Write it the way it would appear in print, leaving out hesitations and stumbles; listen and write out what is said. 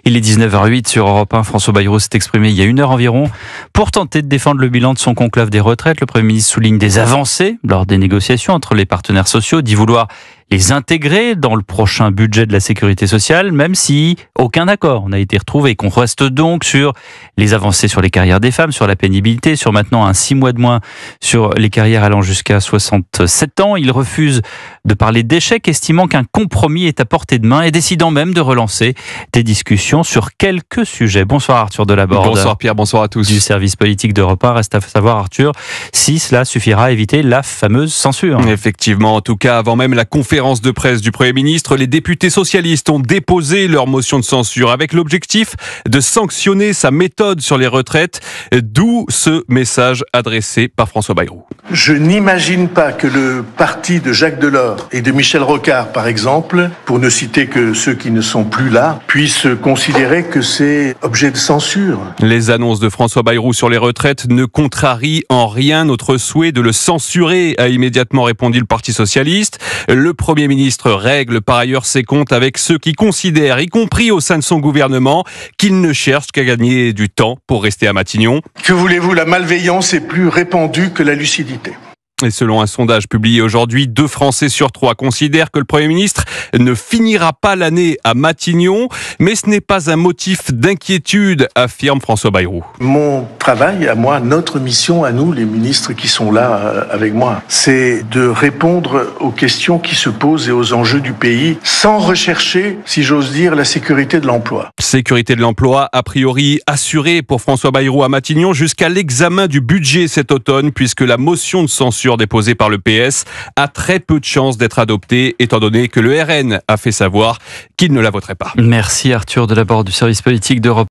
Il est 19h08 sur Europe 1. François Bayrou s'est exprimé il y a 1 heure environ pour tenter de défendre le bilan de son conclave des retraites. Le Premier ministre souligne des avancées lors des négociations entre les partenaires sociaux, dit vouloir les intégrer dans le prochain budget de la sécurité sociale, même si aucun accord n'a été retrouvé et qu'on reste donc sur les avancées sur les carrières des femmes, sur la pénibilité, sur maintenant 6 mois de moins sur les carrières allant jusqu'à 67 ans. Il refuse de parler d'échec, estimant qu'un compromis est à portée de main et décidant même de relancer des discussions sur quelques sujets. Bonsoir Arthur Delaborde. Bonsoir Pierre, bonsoir à tous. Du service politique d'Europe 1. Reste à savoir Arthur, si cela suffira à éviter la fameuse censure. Effectivement, en tout cas, avant même la conférence de presse du Premier ministre, les députés socialistes ont déposé leur motion de censure avec l'objectif de sanctionner sa méthode sur les retraites, d'où ce message adressé par François Bayrou. Je n'imagine pas que le parti de Jacques Delors et de Michel Rocard, par exemple, pour ne citer que ceux qui ne sont plus là, puissent considérer que c'est objet de censure. Les annonces de François Bayrou sur les retraites ne contrarient en rien notre souhait de le censurer, a immédiatement répondu le Parti socialiste. Le Premier ministre règle par ailleurs ses comptes avec ceux qui considèrent, y compris au sein de son gouvernement, qu'il ne cherche qu'à gagner du temps pour rester à Matignon. Que voulez-vous, la malveillance est plus répandue que la lucidité. Et selon un sondage publié aujourd'hui, 2 Français sur 3 considèrent que le Premier ministre ne finira pas l'année à Matignon. Mais ce n'est pas un motif d'inquiétude, affirme François Bayrou. Mon travail, à moi, notre mission à nous, les ministres qui sont là avec moi, c'est de répondre aux questions qui se posent et aux enjeux du pays sans rechercher, si j'ose dire, la sécurité de l'emploi. Sécurité de l'emploi, a priori assurée pour François Bayrou à Matignon jusqu'à l'examen du budget cet automne, puisque la motion de censure déposée par le PS a très peu de chances d'être adoptée, étant donné que le RN a fait savoir qu'il ne la voterait pas. Merci Arthur Delaborde du service politique d'Europe.